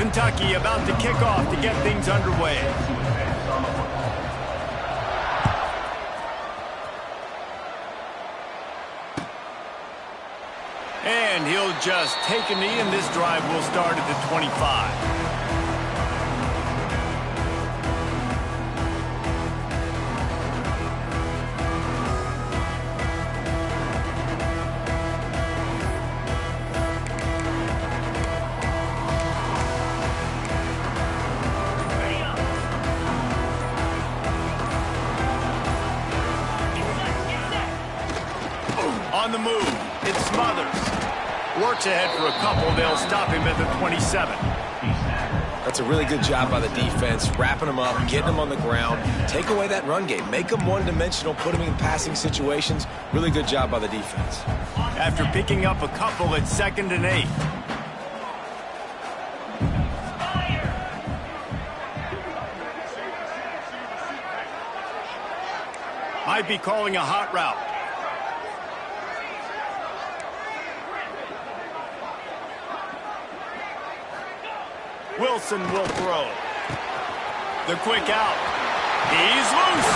Kentucky about to kick off to get things underway. And he'll just take a knee, and this drive will start at the 25. On the move, it's Smothers. Works ahead for a couple. They'll stop him at the 27. That's a really good job by the defense, wrapping him up, getting him on the ground. Take away that run game. Make him one-dimensional, put him in passing situations. Really good job by the defense. After picking up a couple, it's 2nd and 8. Might be calling a hot route. Wilson will throw. The quick out. He's loose.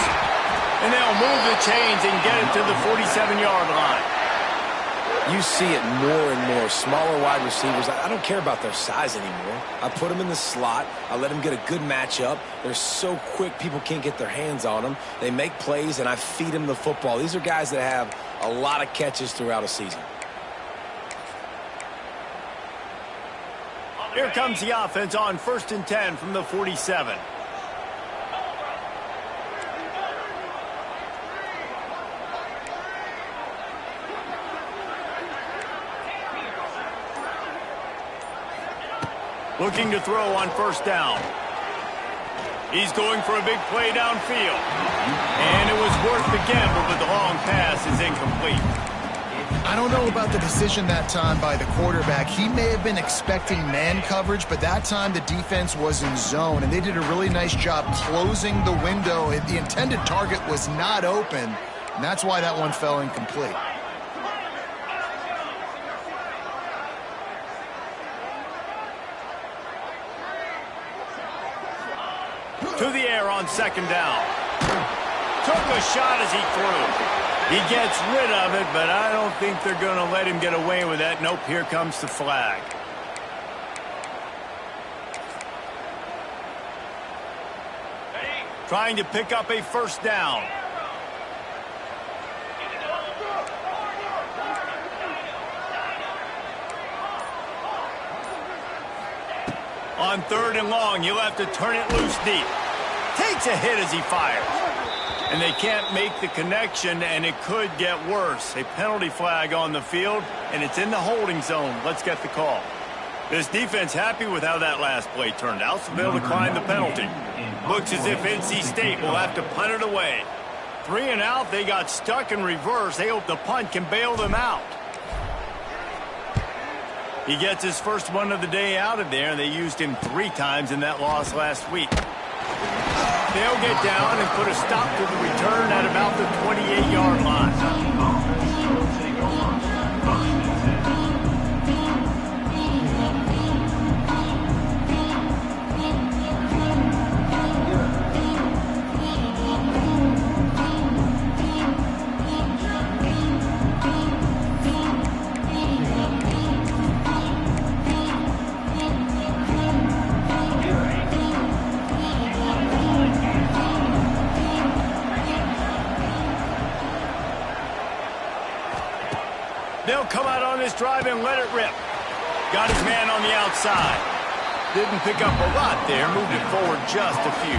And they'll move the chains and get it to the 47-yard line. You see it more and more. Smaller wide receivers. I don't care about their size anymore. I put them in the slot. I let them get a good matchup. They're so quick, people can't get their hands on them. They make plays, and I feed them the football. These are guys that have a lot of catches throughout a season. Here comes the offense on 1st and 10 from the 47. Looking to throw on 1st down. He's going for a big play downfield. And it was worth the gamble, but the long pass is incomplete. I don't know about the decision that time by the quarterback. He may have been expecting man coverage, but that time the defense was in zone, and they did a really nice job closing the window. The intended target was not open, and that's why that one fell incomplete. To the air on 2nd down. Took a shot as he threw. He gets rid of it, but I don't think they're going to let him get away with that. Nope, here comes the flag. Trying to pick up a 1st down. On 3rd and long, he'll have to turn it loose deep. Takes a hit as he fires. And they can't make the connection, and it could get worse. A penalty flag on the field, and it's in the holding zone. Let's get the call. This defense happy with how that last play turned out, so they'll decline the penalty. Looks as if NC State will have to punt it away. 3 and out, they got stuck in reverse. They hope the punt can bail them out. He gets his first one of the day out of there, and they used him 3 times in that loss last week. They'll get down and put a stop to the return at about the 28-yard line. They'll come out on this drive and let it rip. Got his man on the outside. Didn't pick up a lot there. Moved it forward just a few.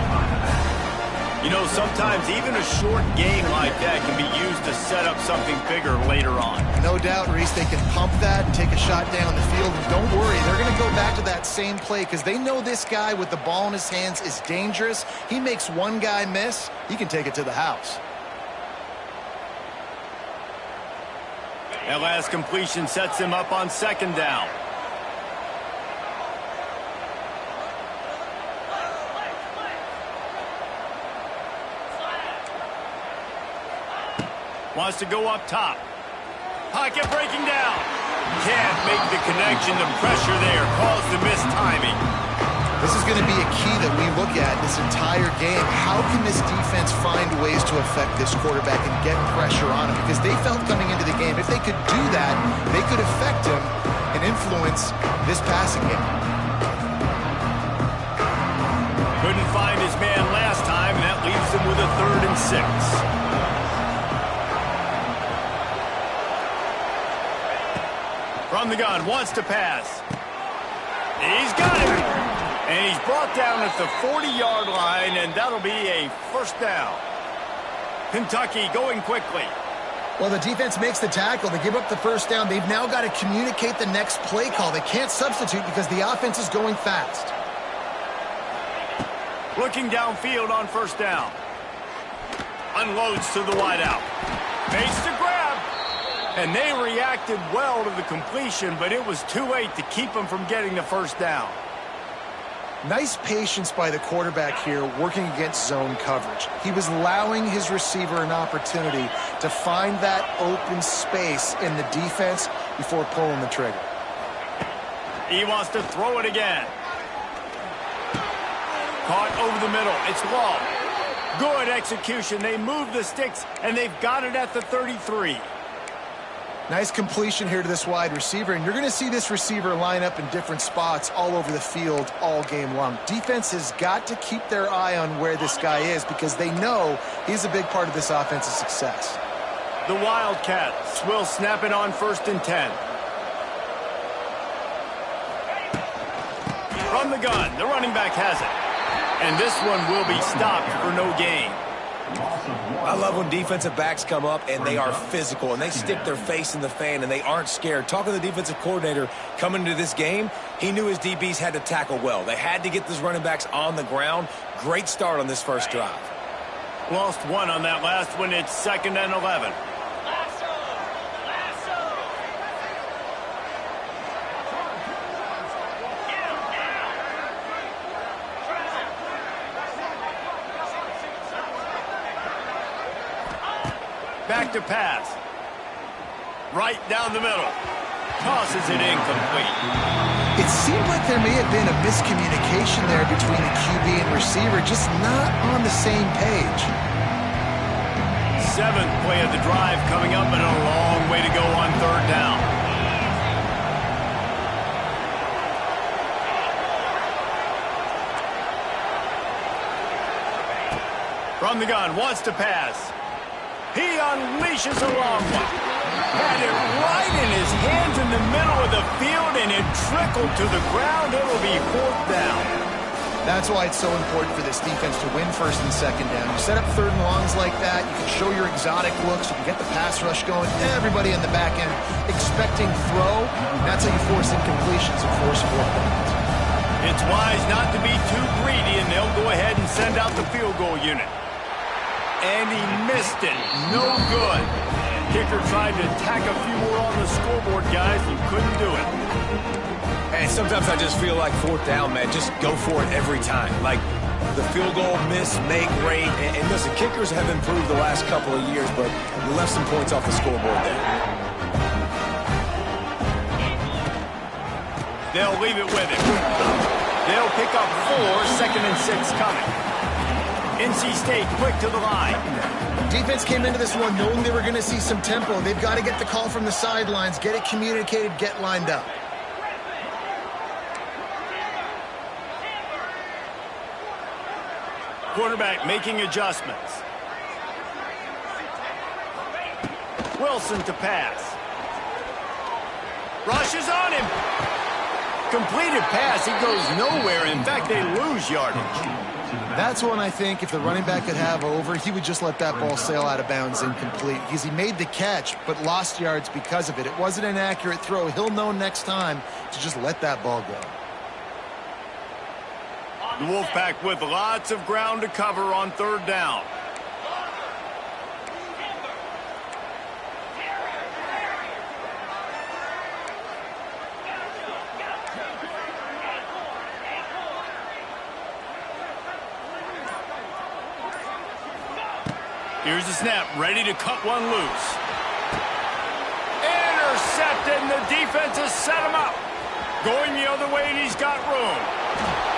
You know, sometimes even a short gain like that can be used to set up something bigger later on. No doubt, Reese, they can pump that and take a shot down the field. And don't worry, they're going to go back to that same play because they know this guy with the ball in his hands is dangerous. He makes one guy miss, he can take it to the house. That last completion sets him up on 2nd down. Wants to go up top. Pocket breaking down. Can't make the connection. The pressure there caused the missed timing. This is going to be a key that we look at this entire game. How can this defense find ways to affect this quarterback and get pressure on him? Because they felt coming into the game, if they could do that, they could affect him and influence this passing game. Couldn't find his man last time, and that leaves him with a 3rd and 6. From the gun, wants to pass. He's got it. And he's brought down at the 40-yard line, and that'll be a 1st down. Kentucky going quickly. Well, the defense makes the tackle. They give up the 1st down. They've now got to communicate the next play call. They can't substitute because the offense is going fast. Looking downfield on 1st down. Unloads to the wideout. Makes the grab. And they reacted well to the completion, but it was too late to keep them from getting the 1st down. Nice patience by the quarterback here working against zone coverage. He was allowing his receiver an opportunity to find that open space in the defense before pulling the trigger. He wants to throw it again. Caught over the middle. It's long. Good execution. They move the sticks, and they've got it at the 33. Nice completion here to this wide receiver, and you're going to see this receiver line up in different spots all over the field all game long. Defense has got to keep their eye on where this guy is because they know he's a big part of this offense's success. The Wildcats will snap it on 1st and 10. From the gun, the running back has it. And this one will be stopped for no gain. I love when defensive backs come up and they are physical and they stick their face in the fan and they aren't scared. Talking to the defensive coordinator coming into this game, he knew his DBs had to tackle well. They had to get these running backs on the ground. Great start on this 1st drive. Lost 1 on that last one. It's 2nd and 11. Back to pass. Right down the middle. Tosses it incomplete. It seemed like there may have been a miscommunication there between the QB and receiver, just not on the same page. 7th play of the drive coming up, and a long way to go on 3rd down. From the gun, wants to pass. He unleashes a long one. Had it right in his hands in the middle of the field, and it trickled to the ground. It'll be 4th down. That's why it's so important for this defense to win 1st and 2nd down. You set up 3rd and longs like that. You can show your exotic looks. You can get the pass rush going. Everybody in the back end expecting throw. That's how you force incompletions and force 4th downs. It's wise not to be too greedy, and they'll go ahead and send out the field goal unit. And he missed it. No good. Kicker tried to tack a few more on the scoreboard, guys. He couldn't do it. And sometimes I just feel like 4th down, man. Just go for it every time. Like the field goal miss, make rate. And listen, kickers have improved the last couple of years, but we left some points off the scoreboard there. They'll leave it with him. They'll pick up 4, 2nd and 6 coming. NC State quick to the line. Defense came into this one knowing they were going to see some tempo. They've got to get the call from the sidelines, get it communicated, get lined up. Quarterback making adjustments. Wilson to pass. Rushes on him. Completed pass. He goes nowhere. In fact, they lose yardage. That's one I think if the running back could have over, he would just let that ball sail out of bounds incomplete because he made the catch but lost yards because of it. It wasn't an accurate throw. He'll know next time to just let that ball go. The Wolfpack with lots of ground to cover on 3rd down. Here's the snap, ready to cut one loose. Intercepted, and the defense has set him Going the other way, and he's got room.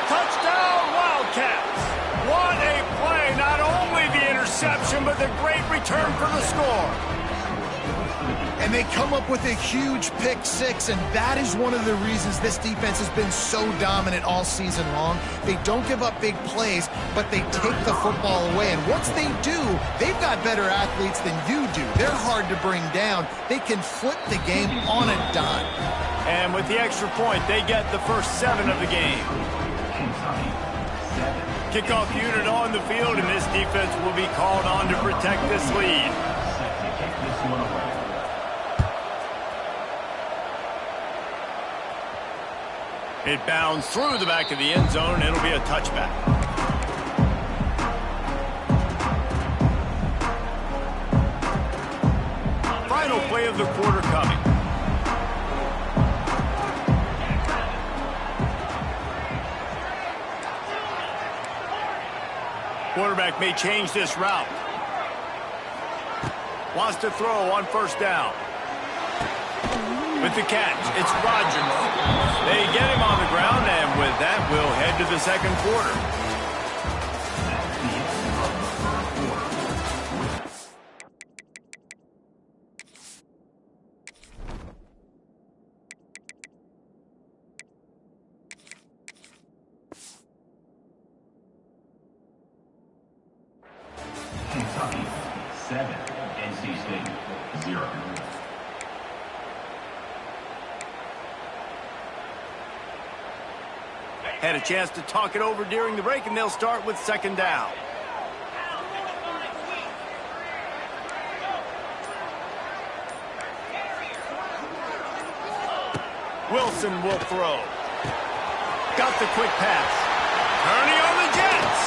Touchdown, Wildcats. What a play. Not only the interception, but the great return for the score. And they come up with a huge pick six, and that is one of the reasons this defense has been so dominant all season long. They don't give up big plays, but they take the football away. And once they do, they've got better athletes than you do. They're hard to bring down. They can flip the game on a dime. And with the extra point, they get the first 7 of the game. Kickoff unit on the field, and this defense will be called on to protect this lead. It bounds through the back of the end zone, and it'll be a touchback. Final play of the quarter coming. Quarterback may change this route. Wants to throw on first down. With the catch, it's Rodgers. They get him on the ground, and with that, we'll head to the second quarter. Kentucky 7, NC State 0. Had a chance to talk it over during the break, and they'll start with second down. Wilson will throw. Got the quick pass. Turning on the Jets.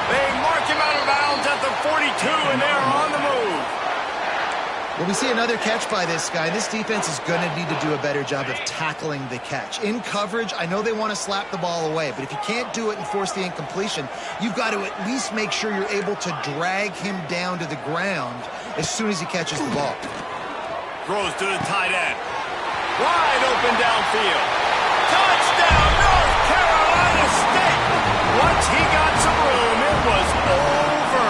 They mark him out of bounds at the 42, and they're on the move. Well, we see another catch by this guy. This defense is going to need to do a better job of tackling the catch. In coverage, I know they want to slap the ball away, but if you can't do it and force the incompletion, you've got to at least make sure you're able to drag him down to the ground as soon as he catches the ball. Throws to the tight end. Wide open downfield. Touchdown, North Carolina State. Once he got some room, it was over.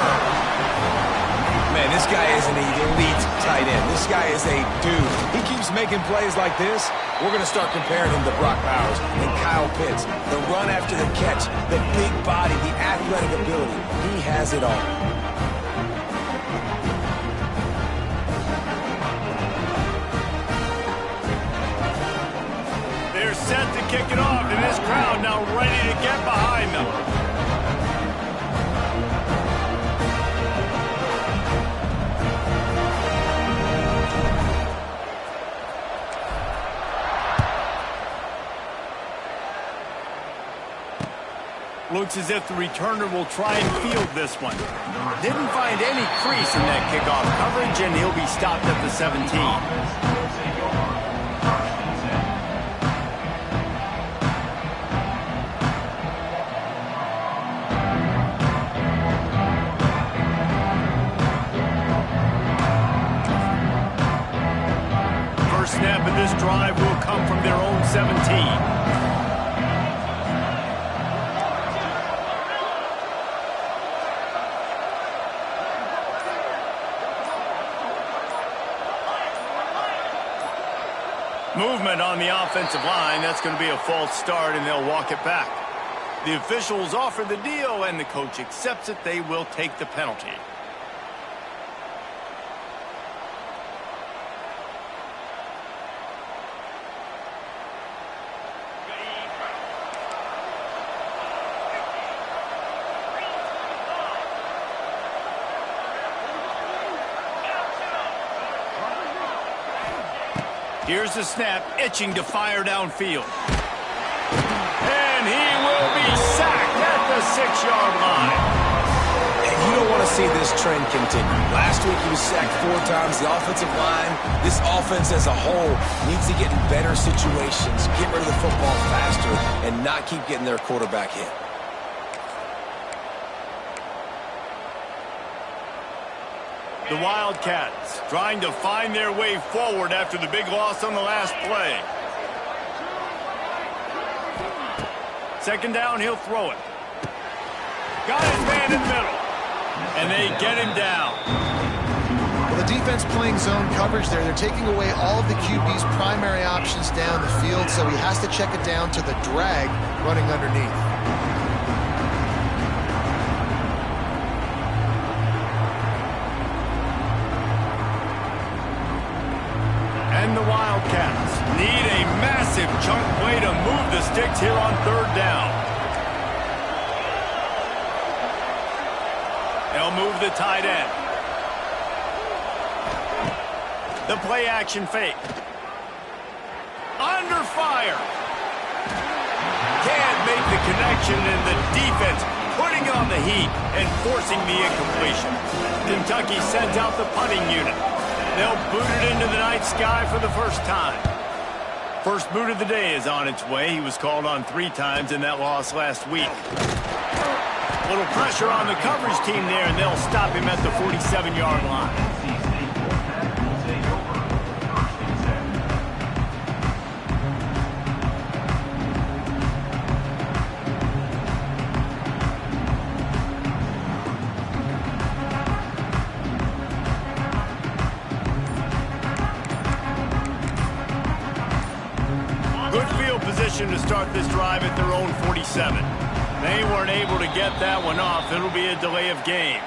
Man, this guy is an elite tight end. This guy is a dude. He keeps making plays like this. We're going to start comparing him to Brock Bowers and Kyle Pitts. The run after the catch, the big body, the athletic ability. He has it all. They're set to kick it off, and this crowd now ready to get behind them. Looks as if the returner will try and field this one. Didn't find any crease in that kickoff coverage, and he'll be stopped at the 17. First snap of this drive will come from their own 17. Movement on the offensive line. That's going to be a false start, and they'll walk it back. The officials offer the deal, and the coach accepts it. They will take the penalty. Here's the snap, itching to fire downfield. And he will be sacked at the 6-yard line. And you don't want to see this trend continue. Last week he was sacked 4 times. The offensive line, this offense as a whole, needs to get in better situations, get rid of the football faster, and not keep getting their quarterback hit. The Wildcats trying to find their way forward after the big loss on the last play. Second down, he'll throw it. Got his man in the middle. And they get him down. Well, the defense playing zone coverage there. They're taking away all of the QB's primary options down the field, so he has to check it down to the drag running underneath. And the Wildcats need a massive chunk play to move the sticks here on third down. They'll move the tight end. The play action fake. Under fire. Can't make the connection, and the defense putting on the heat and forcing the incompletion. Kentucky sent out the punting unit. They'll boot it into the night sky for the first time. First boot of the day is on its way. He was called on 3 times in that loss last week. A little pressure on the coverage team there, and they'll stop him at the 47-yard line. Good field position to start this drive at their own 47. They weren't able to get that one off. It'll be a delay of game.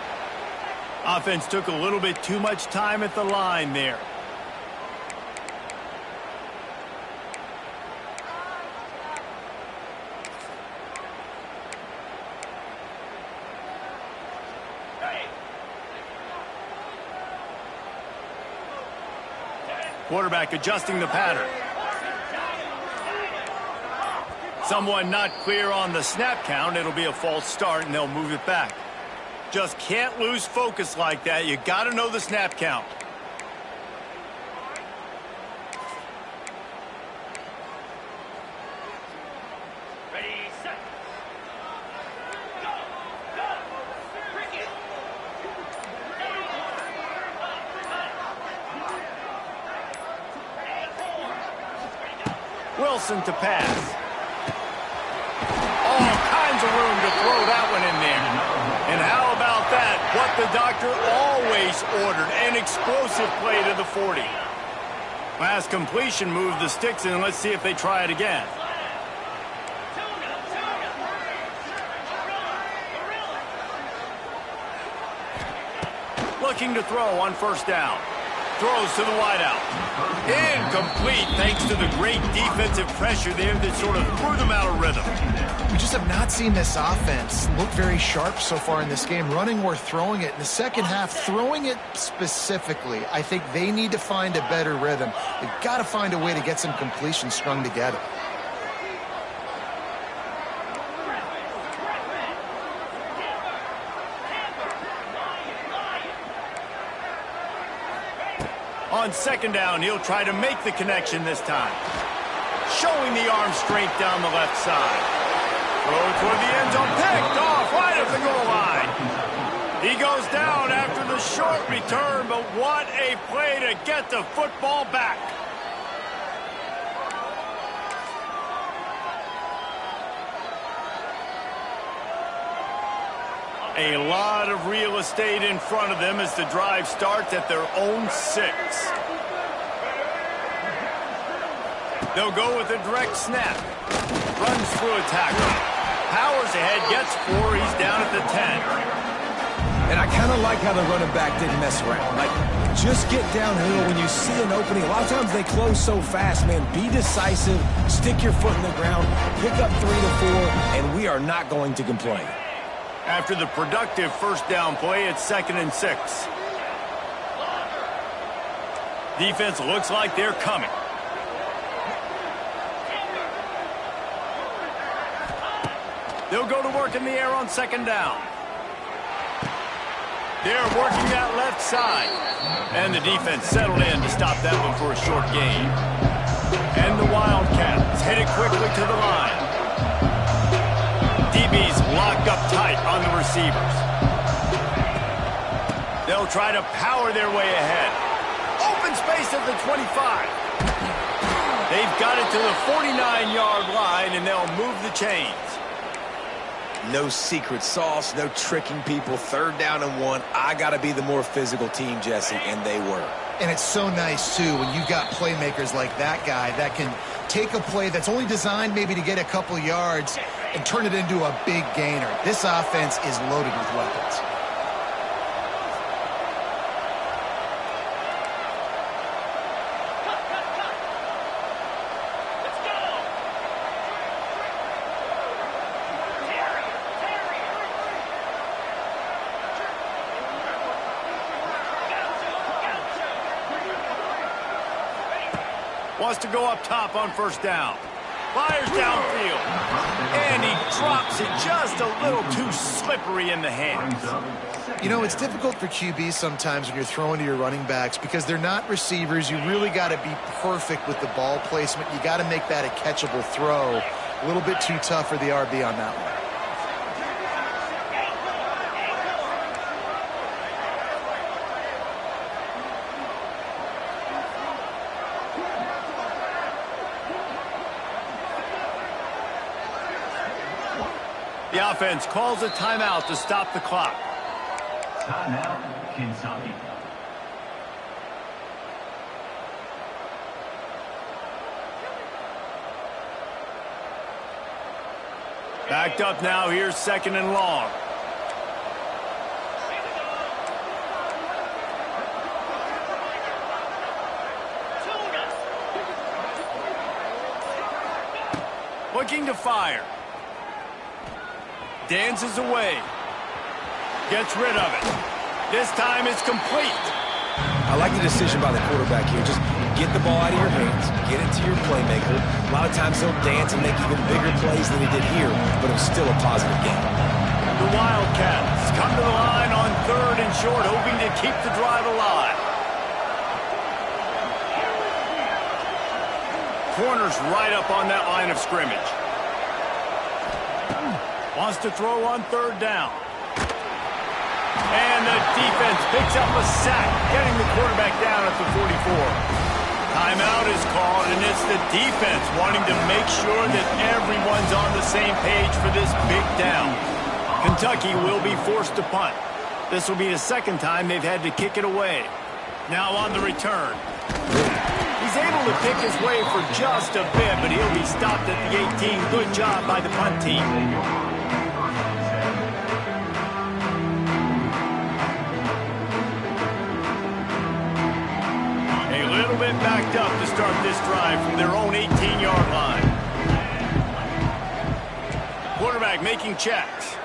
Offense took a little bit too much time at the line there. Quarterback adjusting the pattern. Someone not clear on the snap count. It'll be a false start, and they'll move it back. Just can't lose focus like that. You got to know the snap count. Ready, set. Go, go. Bring it. Wilson to pass. All kinds of room to throw that one in there. And how about that? What the doctor always ordered, an explosive play to the 40. Last completion moved the sticks in. Let's see if they try it again. Looking to throw on first down. Throws to the wideout. Incomplete thanks to the great defensive pressure there that sort of threw them out of rhythm. We just have not seen this offense look very sharp so far in this game, running or throwing it. In the second half, throwing it specifically, I think they need to find a better rhythm. They've got to find a way to get some completions strung together. On second down, he'll try to make the connection this time. Showing the arm strength down the left side. Throw toward the end zone, picked off right at the goal line. He goes down after the short return, but what a play to get the football back. A lot of real estate in front of them as the drive starts at their own 6. They'll go with a direct snap. Runs through a tackle. Powers ahead, gets 4. He's down at the 10. And I kind of like how the running back didn't mess around. Like, just get downhill when you see an opening. A lot of times they close so fast, man. Be decisive, stick your foot in the ground, pick up 3 to 4, and we are not going to complain. After the productive first down play, it's 2nd and 6. Defense looks like they're coming. They'll go to work in the air on second down. They're working that left side. And the defense settled in to stop that one for a short gain. And the Wildcats hit it quickly to the line. DBs locked up tight on the receivers. They'll try to power their way ahead. Open space at the 25. They've got it to the 49-yard line, and they'll move the chains. No secret sauce, no tricking people. 3rd down and 1. I got to be the more physical team, Jesse, and they were. And it's so nice, too, when you've got playmakers like that guy that can take a play that's only designed maybe to get a couple yards and turn it into a big gainer. This offense is loaded with weapons. Wants to go up top on 1st down. Fires downfield. And he drops it just a little too slippery in the hands. You know, it's difficult for QBs sometimes when you're throwing to your running backs because they're not receivers. You really got to be perfect with the ball placement. You got to make that a catchable throw. A little bit too tough for the RB on that one. The offense calls a timeout to stop the clock. Timeout, Kentucky. Backed up now. Here's 2nd and long. Looking to fire. Dances away. Gets rid of it. This time it's complete. I like the decision by the quarterback here. Just get the ball out of your hands, get it to your playmaker. A lot of times he'll dance and make even bigger plays than he did here, but it was still a positive game. The Wildcats come to the line on 3rd and short, hoping to keep the drive alive. Corner's right up on that line of scrimmage. Wants to throw on 3rd down. And the defense picks up a sack, getting the quarterback down at the 44. Timeout is called, and it's the defense wanting to make sure that everyone's on the same page for this big down. Kentucky will be forced to punt. This will be the 2nd time they've had to kick it away. Now on the return. He's able to pick his way for just a bit, but he'll be stopped at the 18. Good job by the punt team. A little bit backed up to start this drive from their own 18-yard line. Quarterback making checks.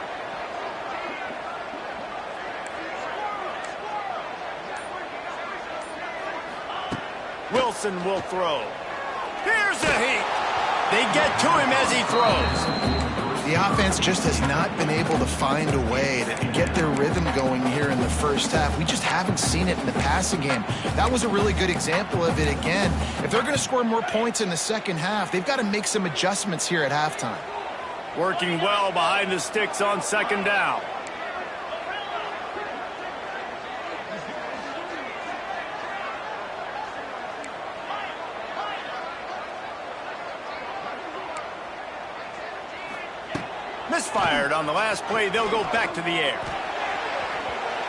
Wilson will throw. Here's the heat. They get to him as he throws. The offense just has not been able to find a way to get their rhythm going here in the 1st half. We just haven't seen it in the passing game. That was a really good example of it again. If they're going to score more points in the 2nd half, they've got to make some adjustments here at halftime. Working well behind the sticks on 2nd down. Misfired on the last play. They'll go back to the air.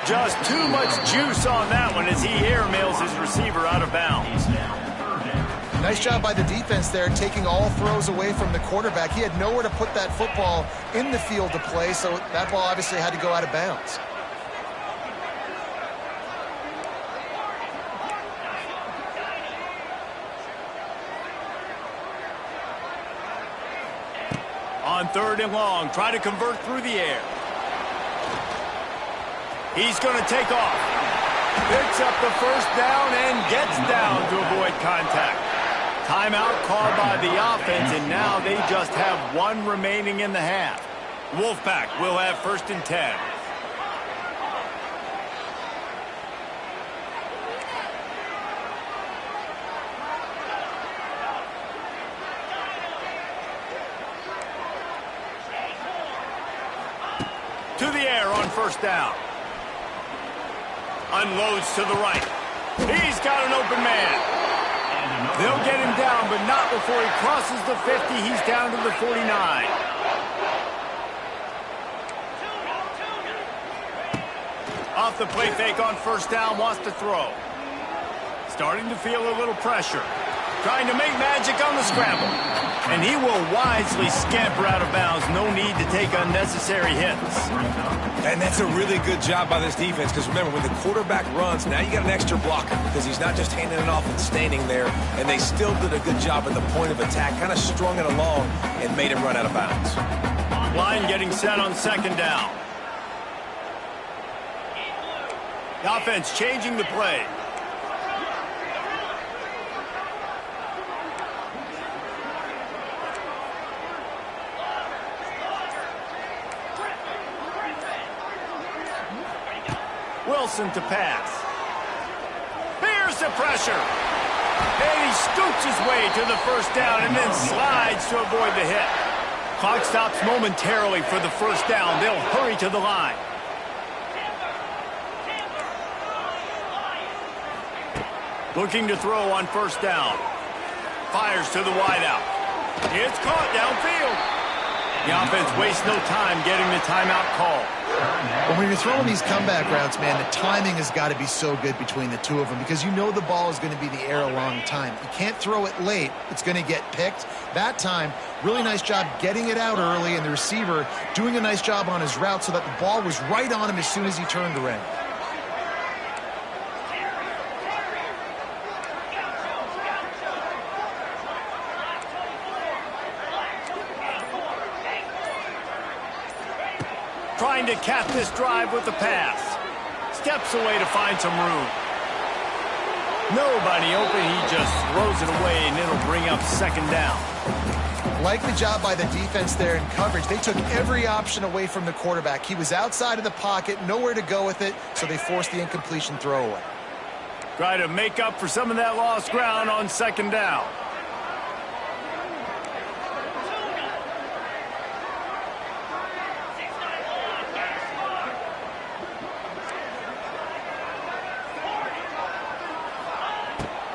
Just too much juice on that one as he airmails his receiver out of bounds. Nice job by the defense there, taking all throws away from the quarterback. He had nowhere to put that football in the field to play, so that ball obviously had to go out of bounds. On 3rd and long, try to convert through the air. He's going to take off. Picks up the 1st down and gets down to avoid contact. Timeout called by the offense, and now they just have 1 remaining in the half. Wolfpack will have 1st and 10. To the air on 1st down. Unloads to the right. He's got an open man. They'll get him down, but not before he crosses the 50. He's down to the 49. Off the play fake on first down, wants to throw. Starting to feel a little pressure. Trying to make magic on the scramble. And he will wisely scamper out of bounds. No need to take unnecessary hits. And that's a really good job by this defense, because remember, when the quarterback runs, now you got an extra blocker, because he's not just handing it off and standing there, and they still did a good job at the point of attack, kind of strung it along and made him run out of bounds. Line getting set on second down. The offense changing the play. Wilson to pass. Here's the pressure. And he scoots his way to the first down and then slides to avoid the hit. Clock stops momentarily for the first down. They'll hurry to the line. Looking to throw on first down. Fires to the wideout. It's caught downfield. The offense wastes no time getting the timeout call. Well, when you're throwing these comeback routes, man, the timing has got to be so good between the two of them, because you know the ball is going to be in the air a long time. You can't throw it late. It's going to get picked. That time, really nice job getting it out early, and the receiver doing a nice job on his route so that the ball was right on him as soon as he turned around. Trying to cap this drive with the pass. Steps away to find some room. Nobody open. He just throws it away, and it'll bring up second down. Like the job by the defense there in coverage. They took every option away from the quarterback. He was outside of the pocket, nowhere to go with it, so they forced the incompletion throwaway. Try to make up for some of that lost ground on second down.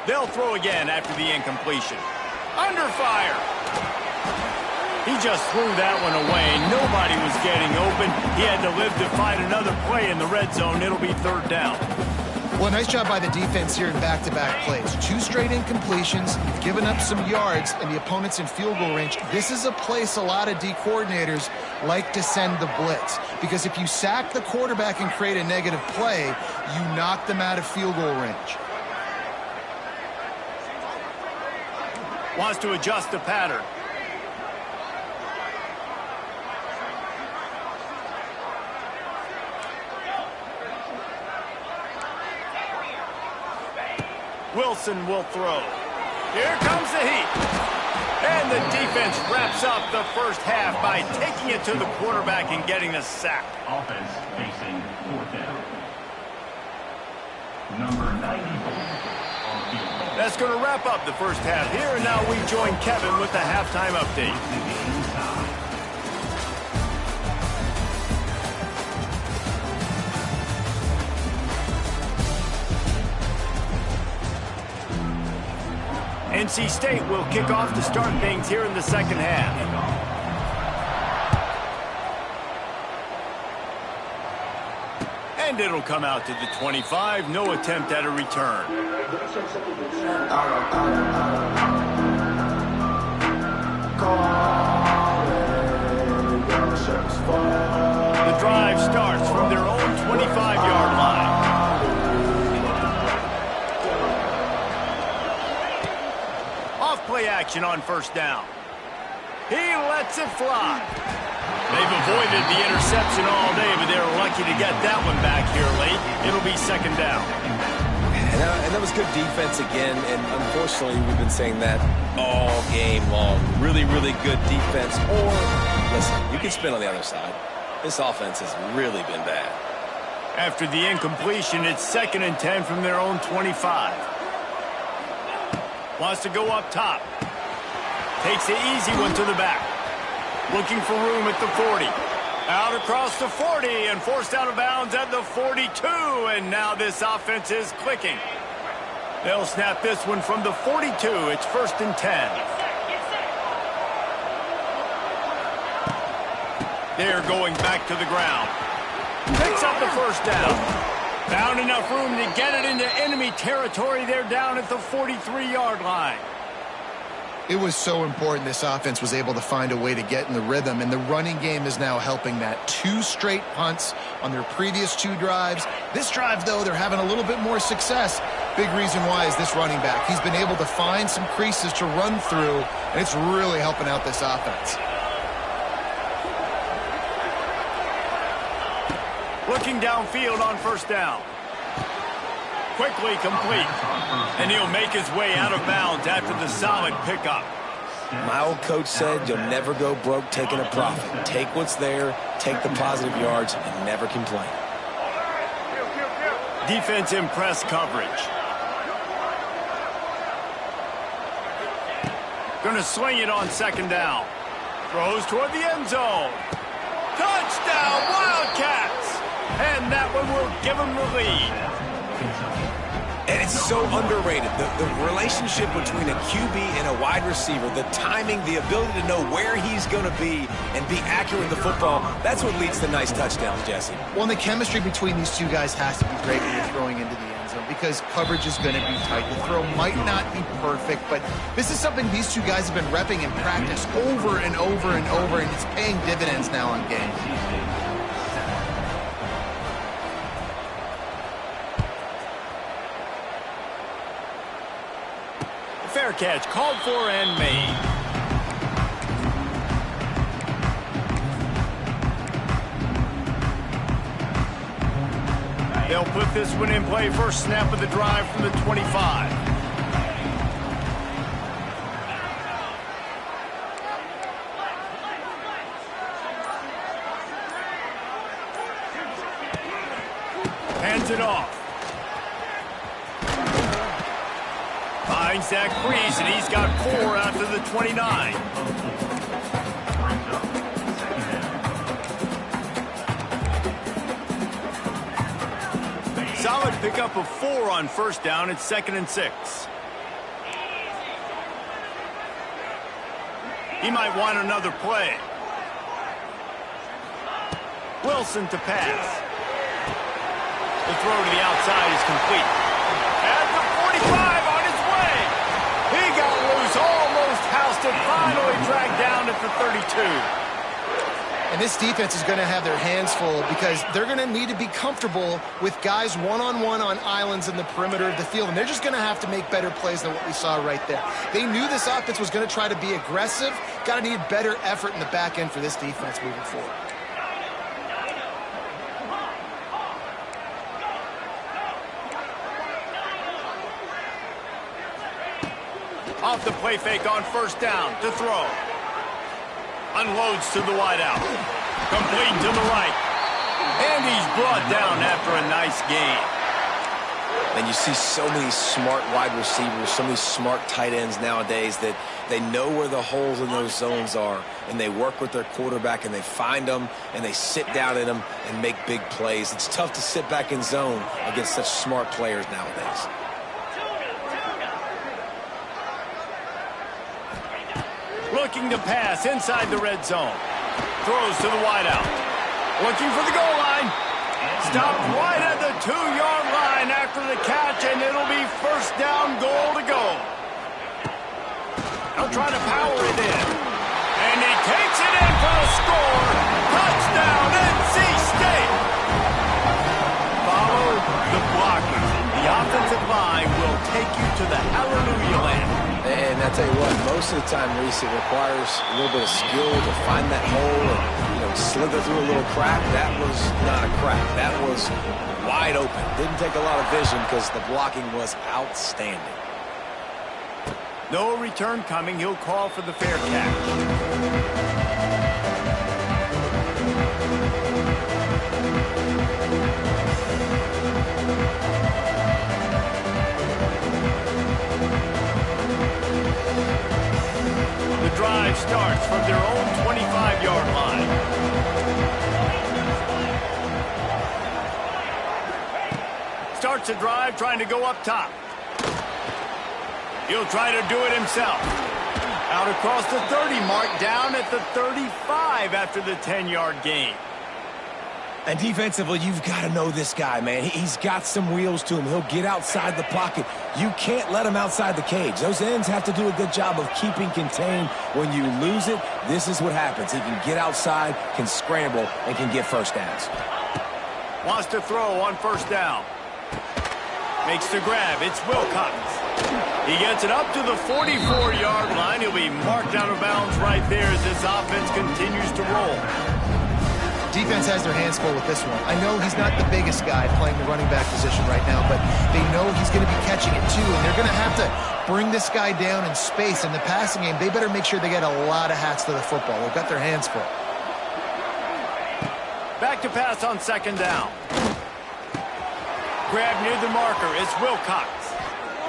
They'll throw again after the incompletion. Under fire. He just threw that one away. Nobody was getting open. He had to live to find another play in the red zone. It'll be third down. Well, nice job by the defense here in back-to-back plays. 2 straight incompletions. You've given up some yards, and the opponent's in field goal range. This is a place a lot of D coordinators like to send the blitz, because if you sack the quarterback and create a negative play, you knock them out of field goal range. Wants to adjust the pattern. Wilson will throw. Here comes the heat. And the defense wraps up the first half by taking it to the quarterback and getting a sack. Offense facing fourth down. Number 94. That's going to wrap up the first half here, and now we join Kevin with the halftime update. NC State will kick off to start things here in the second half. And it'll come out to the 25. No attempt at a return. The drive starts from their own 25-yard line. Off play action on first down. He lets it fly. They've avoided the interception all day, but they were lucky to get that one back here late. It'll be second down. And that was good defense again, and unfortunately we've been saying that all game long. Really, really good defense. Or, listen, you can spin on the other side. This offense has really been bad. After the incompletion, it's 2nd and 10 from their own 25. Wants to go up top. Takes the easy one to the back. Looking for room at the 40. Out across the 40 and forced out of bounds at the 42. And now this offense is clicking. They'll snap this one from the 42. It's 1st and 10. Get set. They're going back to the ground. Picks up the 1st down. Found enough room to get it into enemy territory. They're down at the 43-yard line. It was so important this offense was able to find a way to get in the rhythm, and the running game is now helping that. 2 straight punts on their previous 2 drives. This drive, though, they're having a little bit more success. Big reason why is this running back. He's been able to find some creases to run through, and it's really helping out this offense. Looking downfield on 1st down. Quickly complete. And he'll make his way out of bounds after the solid pickup. My old coach said you'll never go broke taking a profit. Take what's there, take the positive yards, and never complain. Defense in press coverage. Gonna swing it on 2nd down. Throws toward the end zone. Touchdown, Wildcats! And that one will give them the lead. And it's so underrated. The relationship between a QB and a wide receiver, the timing, the ability to know where he's going to be and be accurate with the football, that's what leads to nice touchdowns, Jesse. Well, and the chemistry between these 2 guys has to be great when you're throwing into the end zone because coverage is going to be tight. The throw might not be perfect, but this is something these 2 guys have been repping in practice over and over and over, and it's paying dividends now on games. Fair catch, called for and made. They'll put this one in play. 1st snap of the drive from the 25. Hands it off. Finds that crease, and he's got 4 after the 29. Solid pickup of 4 on 1st down. It's 2nd and 6. He might want another play. Wilson to pass. The throw to the outside is complete. At the 45 on his way. He got loose, almost housed it, finally dragged down at the 32. And this defense is going to have their hands full because they're going to need to be comfortable with guys one-on-one on islands in the perimeter of the field, and they're just going to have to make better plays than what we saw right there. They knew this offense was going to try to be aggressive. Got to need better effort in the back end for this defense moving forward. Off the play fake on 1st down to throw. Unloads to the wideout. Complete to the right. And he's brought down after a nice gain. And you see so many smart wide receivers, so many smart tight ends nowadays that they know where the holes in those zones are, and they work with their quarterback, and they find them, and they sit down in them and make big plays. It's tough to sit back in zone against such smart players nowadays. Looking to pass inside the red zone. Throws to the wideout. Looking for the goal line. Stopped right at the 2-yard line after the catch, and it'll be 1st down, goal to go. They'll try to power it in. And he takes it in for a score. Touchdown, NC State. Follow the blockers. The offensive line will take you to the hallelujah land. And I tell you what, most of the time, Reese, it requires a little bit of skill to find that hole and, slither through a little crack. That was not a crack. That was wide open. Didn't take a lot of vision because the blocking was outstanding. No return coming. He'll call for the fair catch. The drive starts from their own 25-yard line. Starts a drive trying to go up top. He'll try to do it himself. Out across the 30 mark, down at the 35 after the 10-yard gain. And defensively, you've got to know this guy, man. He's got some wheels to him. He'll get outside the pocket. You can't let him outside the cage. Those ends have to do a good job of keeping contained. When you lose it, this is what happens. He can get outside, can scramble, and can get first downs. Wants to throw on first down. Makes the grab. It's Wilcox. He gets it up to the 44-yard line. He'll be marked out of bounds right there as this offense continues to roll. Defense has their hands full with this one. I know he's not the biggest guy playing the running back position right now, but they know he's going to be catching it too, and they're going to have to bring this guy down in space. In the passing game, they better make sure they get a lot of hats to the football. They've got their hands full. Back to pass on second down. Grab near the marker. It's Wilcox.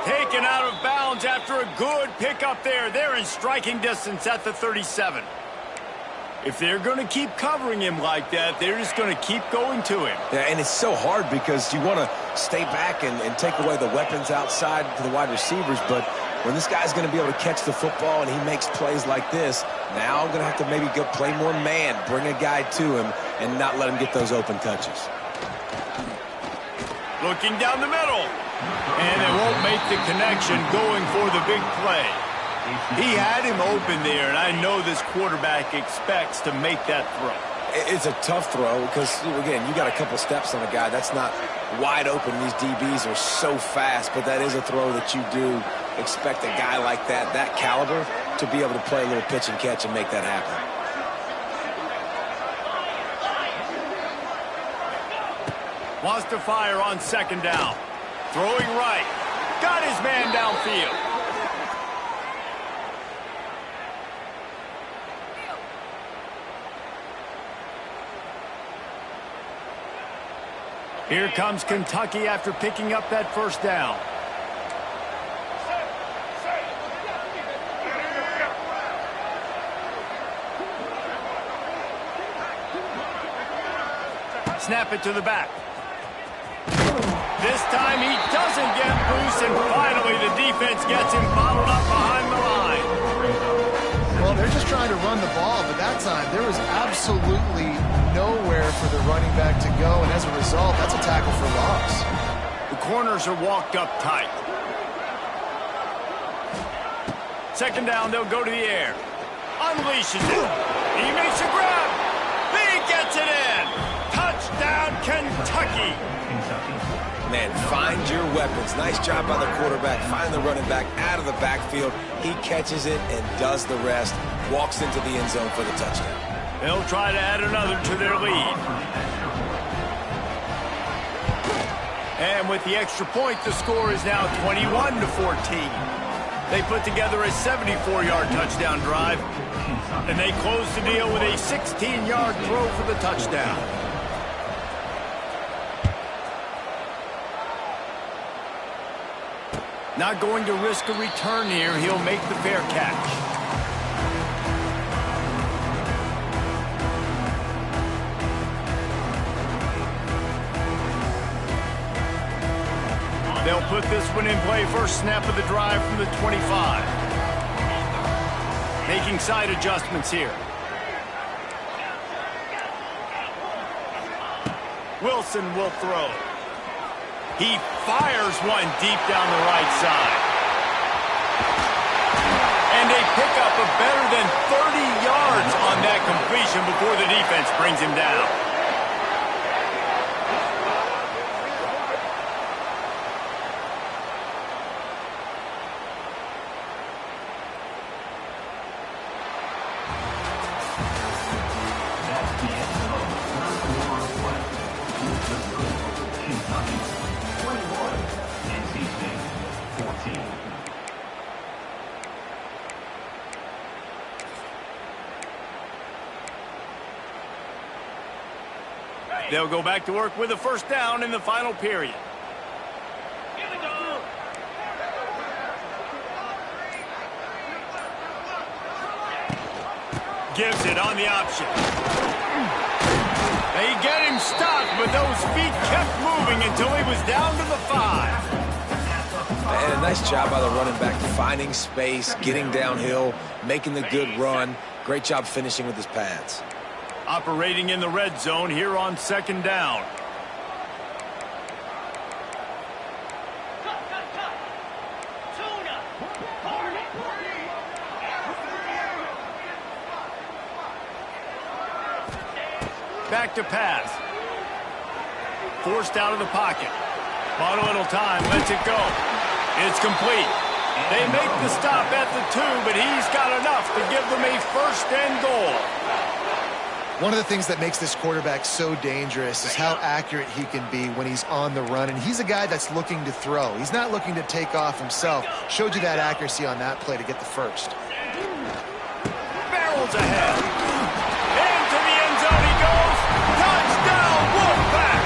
Taken out of bounds after a good pickup there. They're in striking distance at the 37. If they're going to keep covering him like that, they're just going to keep going to him. Yeah, and it's so hard because you want to stay back and take away the weapons outside to the wide receivers, but when this guy's going to be able to catch the football and he makes plays like this, now I'm going to have to maybe go play more man, bring a guy to him, and not let him get those open touches. Looking down the middle. And they won't make the connection going for the big play. He had him open there, and I know this quarterback expects to make that throw. It's a tough throw because, again, you got a couple steps on a guy. That's not wide open. These DBs are so fast, but that is a throw that you do expect a guy like that caliber, to be able to play a little pitch and catch and make that happen. Wants to fire on second down. Throwing right. Got his man downfield. Here comes Kentucky after picking up that first down. Snap it to the back. This time he doesn't get loose, and finally the defense gets him bottled up behind the line. Well, they're just trying to run the ball, but that time there was absolutely nowhere for the running back to go, and as a result, that's a tackle for loss. The corners are walked up tight. Second down, they'll go to the air. Unleashes it. He makes a grab. He gets it in. Touchdown, Kentucky. Man, find your weapons. Nice job by the quarterback. Find the running back out of the backfield. He catches it and does the rest. Walks into the end zone for the touchdown. They'll try to add another to their lead. And with the extra point, the score is now 21-14. They put together a 74-yard touchdown drive, and they close the deal with a 16-yard throw for the touchdown. Not going to risk a return here. He'll make the fair catch. They'll put this one in play. First snap of the drive from the 25. Making side adjustments here. Wilson will throw. He fires one deep down the right side. And they pick up a better than 30 yards on that completion before the defense brings him down. They'll go back to work with a first down in the final period. Gives it on the option. They get him stopped, but those feet kept moving until he was down to the 5. And nice job by the running back, finding space, getting downhill, making the good run. Great job finishing with his pads. Operating in the red zone here on 2nd down. Back to pass. Forced out of the pocket. Bought a little time, lets it go. It's complete. They make the stop at the 2, but he's got enough to give them a 1st and goal. One of the things that makes this quarterback so dangerous is how accurate he can be when he's on the run. And he's a guy that's looking to throw. He's not looking to take off himself. Showed you that accuracy on that play to get the 1st. Barrels ahead. Into the end zone he goes. Touchdown, Wolfpack!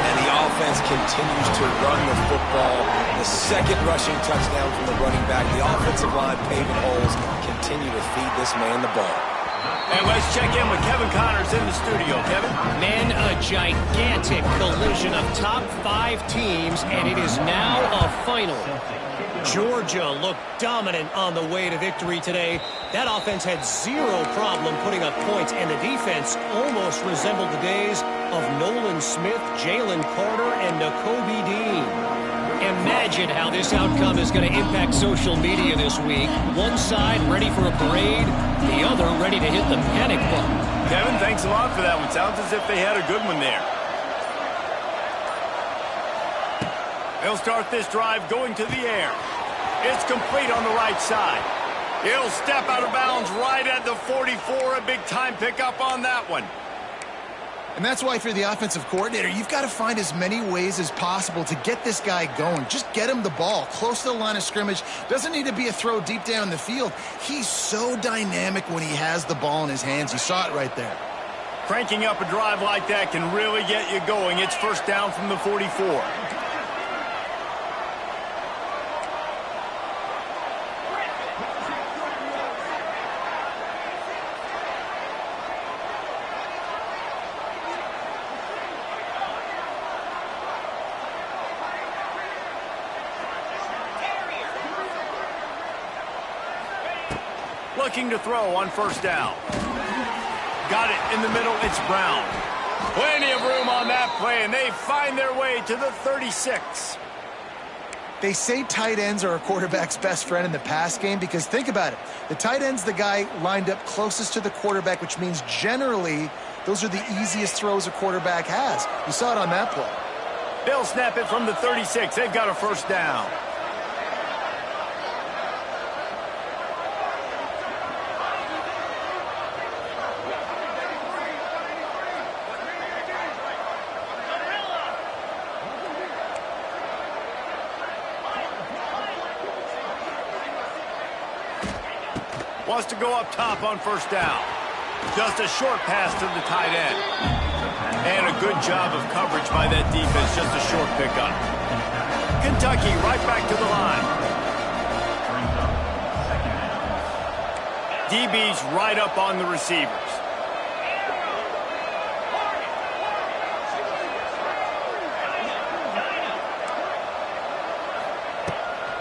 And the offense continues to run the football. The 2nd rushing touchdown from the running back. The offensive line paving holes. Continue to feed this man the ball. And let's check in with Kevin Connors in the studio. Kevin? Man, a gigantic collision of top 5 teams, and it is now a final. Georgia looked dominant on the way to victory today. That offense had zero problem putting up points, and the defense almost resembled the days of Nolan Smith, Jalen Carter, and Nakobe Dean. Imagine how this outcome is going to impact social media this week. One side ready for a parade, the other ready to hit the panic button. Kevin, thanks a lot for that one. Sounds as if they had a good one there. They'll start this drive going to the air. It's complete on the right side. He'll step out of bounds right at the 44. A big-time pickup on that one. And that's why if you're the offensive coordinator, you've got to find as many ways as possible to get this guy going. Just get him the ball close to the line of scrimmage. Doesn't need to be a throw deep down the field. He's so dynamic when he has the ball in his hands. You saw it right there. Cranking up a drive like that can really get you going. It's 1st down from the 44. Looking to throw on 1st down. Got it in the middle. It's Brown. Plenty of room on that play, and they find their way to the 36. They say tight ends are a quarterback's best friend in the pass game because think about it. The tight end's the guy lined up closest to the quarterback, which means generally those are the easiest throws a quarterback has. You saw it on that play. They'll snap it from the 36. They've got a 1st down. Wants to go up top on 1st down. Just a short pass to the tight end. And a good job of coverage by that defense. Just a short pickup. Kentucky right back to the line. DB's right up on the receivers.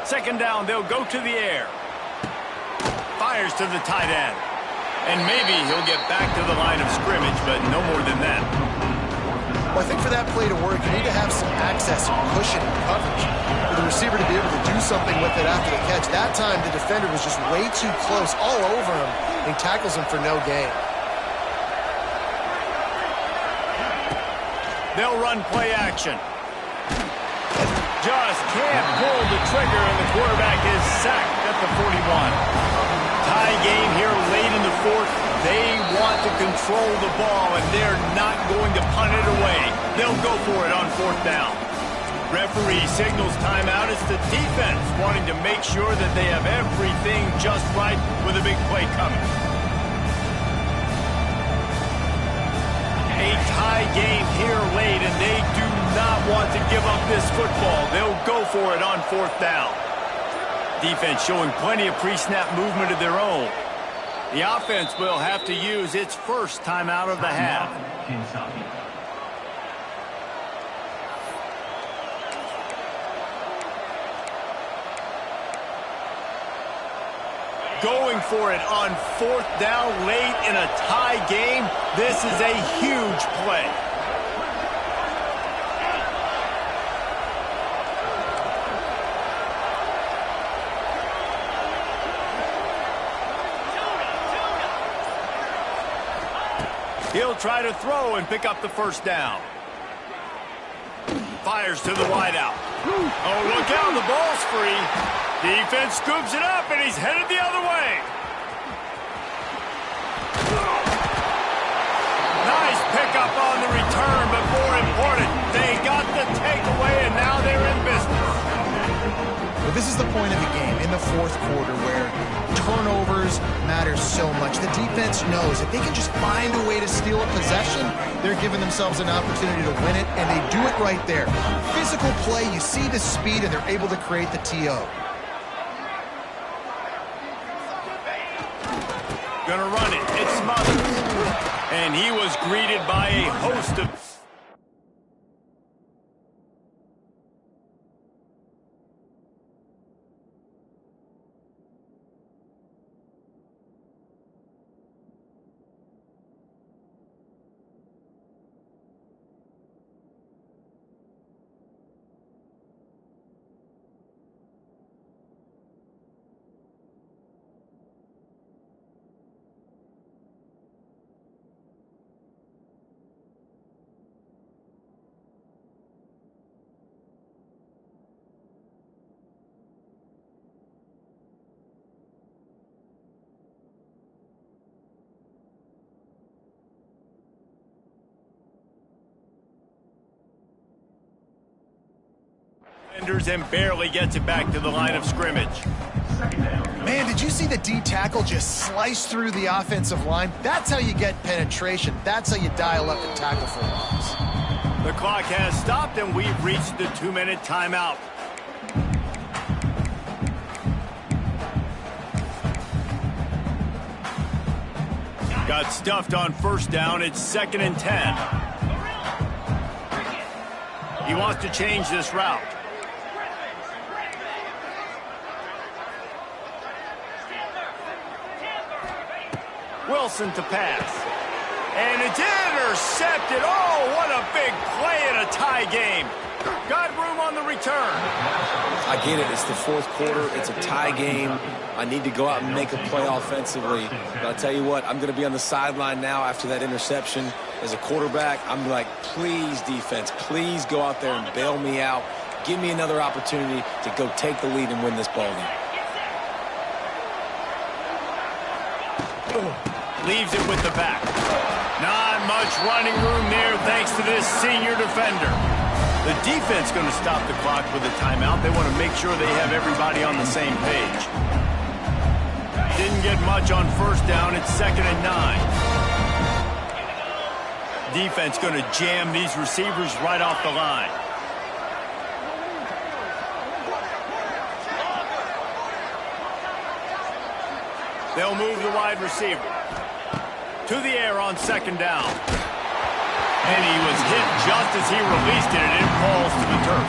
Second down, they'll go to the air. Fires to the tight end. And maybe he'll get back to the line of scrimmage, but no more than that. Well, I think for that play to work, you need to have some access and cushion and coverage for the receiver to be able to do something with it after the catch. That time, the defender was just way too close, all over him, and he tackles him for no gain. They'll run play action. Just can't pull the trigger, and the quarterback is sacked at the 41. Tie game here late in the 4th. They want to control the ball, and they're not going to punt it away. They'll go for it on 4th down. Referee signals timeout. It's the defense wanting to make sure that they have everything just right with a big play coming. A tie game here late, and they do not want to give up this football. They'll go for it on 4th down. Defense showing plenty of pre-snap movement of their own. The offense will have to use its first timeout of the half. going for it on 4th down late in a tie game. This is a huge play. He'll try to throw and pick up the 1st down. Fires to the wideout. Oh, look out, the ball's free. Defense scoops it up, and he's headed the other way. Nice pickup on the return, but more important, they got the takeaway, and now they're in business. Well, this is the point of the game in the 4th quarter where turnovers matter so much. The defense knows if they can just find a way to steal a possession, they're giving themselves an opportunity to win it, and they do it right there. Physical play, you see the speed, and they're able to create the TO. Gonna run it. It's Smothers. And he was greeted by a host of... and barely gets it back to the line of scrimmage. Man, did you see the D tackle just slice through the offensive line? That's how you get penetration. That's how you dial up and tackle for loss. The clock has stopped, and we've reached the 2-minute timeout. Got stuffed on 1st down. It's 2nd and 10. He wants to change this route. Wilson to pass. And it's intercepted. Oh, what a big play in a tie game. Got room on the return. I get it. It's the 4th quarter. It's a tie game. I need to go out and make a play offensively. But I'll tell you what, I'm going to be on the sideline now after that interception. As a quarterback, I'm like, please, defense, please go out there and bail me out. Give me another opportunity to go take the lead and win this ball game. Leaves it with the back. Not much running room there thanks to this senior defender. The defense going to stop the clock with a timeout. They want to make sure they have everybody on the same page. Didn't get much on 1st down. It's 2nd and 9. Defense going to jam these receivers right off the line. They'll move the wide receiver to the air on 2nd down. And he was hit just as he released it, and it falls to the turf.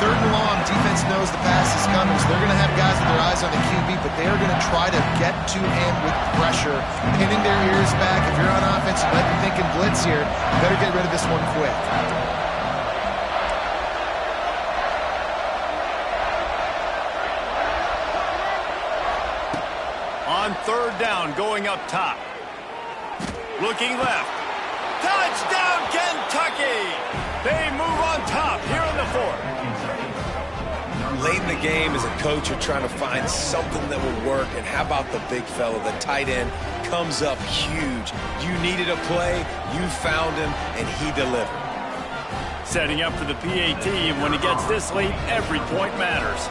3rd and long, defense knows the pass is coming, so they're going to have guys with their eyes on the QB, but they are going to try to get to him with pressure, pinning their ears back. If you're on offense, you might be thinking blitz here. You better get rid of this one quick. On 3rd down, going up top. Looking left. Touchdown, Kentucky! They move on top here in the 4th. Late in the game, as a coach, you're trying to find something that will work. And how about the big fella, the tight end, comes up huge. You needed a play, you found him, and he delivered. Setting up for the PAT, and when he gets this late, every point matters.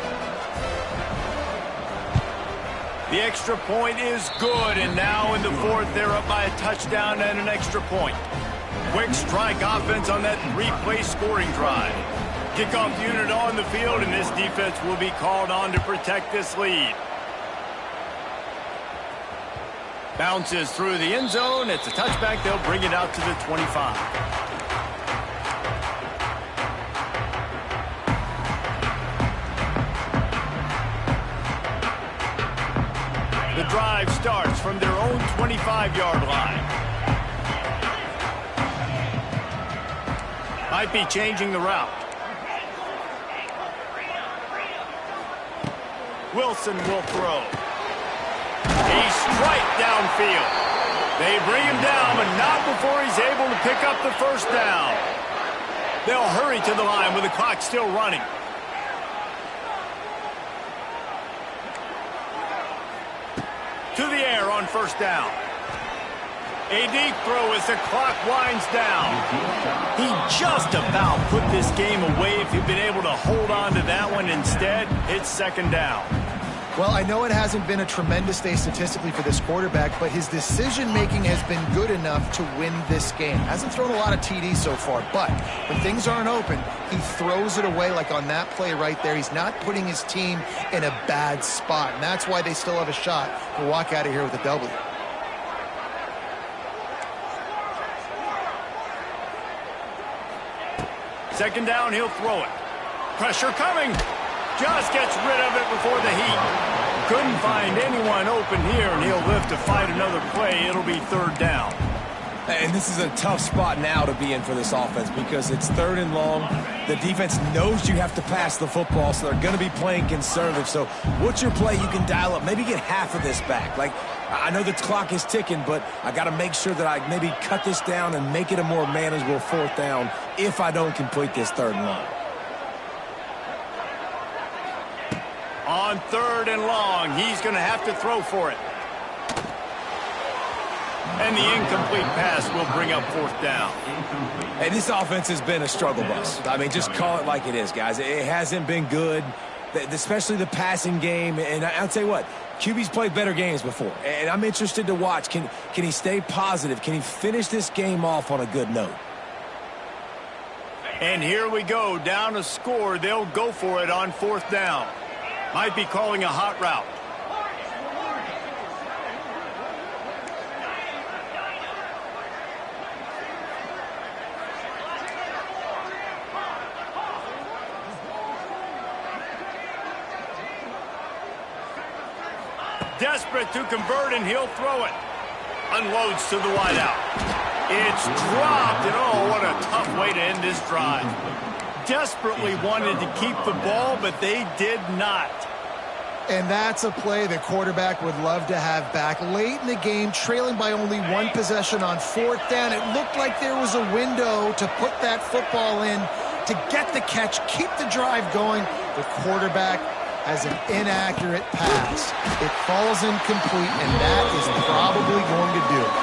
The extra point is good, and now in the 4th, they're up by a touchdown and an extra point. Quick strike offense on that 3-play scoring drive. Kickoff unit on the field, and this defense will be called on to protect this lead. Bounces through the end zone. It's a touchback. They'll bring it out to the 25. the drive starts from their own 25-yard line. Might be changing the route. Wilson will throw. A strike downfield. They bring him down, but not before he's able to pick up the first down. They'll hurry to the line with the clock still running. To the air on first down. A deep throw as the clock winds down. He just about put this game away if he'd been able to hold on to that one. Instead, it's second down. Well, I know it hasn't been a tremendous day statistically for this quarterback, but his decision-making has been good enough to win this game. Hasn't thrown a lot of TDs so far, but when things aren't open, he throws it away like on that play right there. He's not putting his team in a bad spot, and that's why they still have a shot to walk out of here with a W. Second down, he'll throw it. Pressure coming. Just gets rid of it before the heat. Couldn't find anyone open here, and he'll live to fight another play. It'll be third down. And this is a tough spot now to be in for this offense because it's third and long. The defense knows you have to pass the football, so they're going to be playing conservative. So what's your play you can dial up? Maybe get half of this back. Like, I know the clock is ticking, but I got to make sure that I maybe cut this down and make it a more manageable fourth down if I don't complete this third and long. On third and long, he's going to have to throw for it. And the incomplete pass will bring up fourth down. Hey, this offense has been a struggle bus. I mean, just call it like it is, guys. It hasn't been good, especially the passing game. And I'll tell you what, QB's played better games before. And I'm interested to watch. Can he stay positive? Can he finish this game off on a good note? And here we go, down a score. They'll go for it on fourth down. Might be calling a hot route. Desperate to convert, and he'll throw it. Unloads to the wideout. It's dropped, and oh, what a tough way to end this drive. Desperately wanted to keep the ball, but they did not. And that's a play the quarterback would love to have back. Late in the game, trailing by only one possession on fourth down, it looked like there was a window to put that football in, to get the catch, keep the drive going. The quarterback has an inaccurate pass. It falls incomplete, and that is probably going to do it.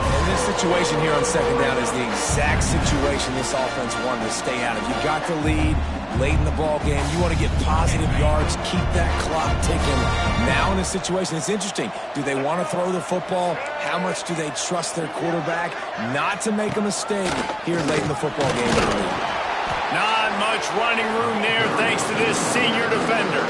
And this situation here on second down is the exact situation this offense wanted to stay out of. You got the lead late in the ball game. You want to get positive yards, keep that clock ticking. Now in this situation, it's interesting. Do they want to throw the football? How much do they trust their quarterback not to make a mistake here late in the football game? Not much running room there thanks to this senior defender.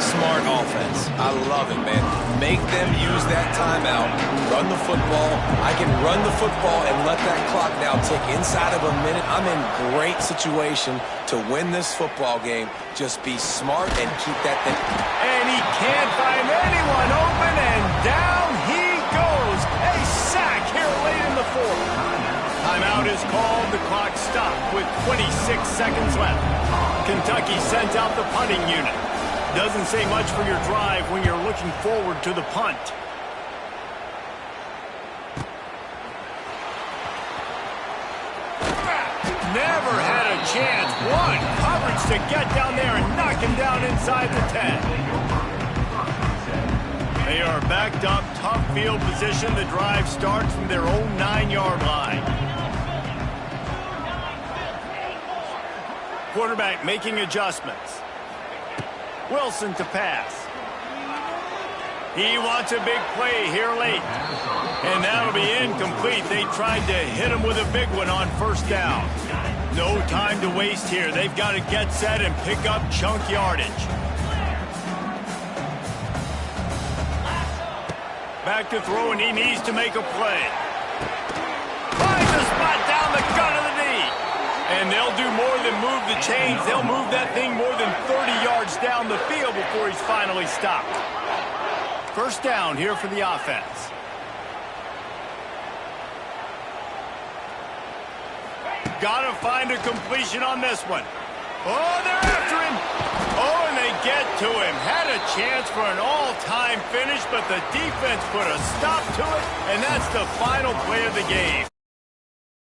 Smart offense. I love it, man. Make them use that timeout. Run the football. I can run the football and let that clock now tick inside of a minute. I'm in great situation to win this football game. Just be smart and keep that thing. And he can't find anyone open, and down he goes. A sack here late in the fourth. Timeout is called. The clock stopped with 26 seconds left. Kentucky sent out the punting unit. Doesn't say much for your drive when you're looking forward to the punt. Never had a chance. One coverage to get down there and knock him down inside the 10. They are backed up, tough field position. The drive starts from their own 9-yard line. Quarterback making adjustments. Wilson to pass. He wants a big play here late. And that'll be incomplete. They tried to hit him with a big one on first down. No time to waste here. They've got to get set and pick up chunk yardage. Back to throw, and he needs to make a play. Finds a spot down the gut of the knee. And they'll do more than move the chains. They'll move that thing more than 30 yards down the field before he's finally stopped. First down here for the offense. Got to find a completion on this one. Oh, they're after him. Oh, and they get to him. Had a chance for an all-time finish, but the defense put a stop to it, and that's the final play of the game.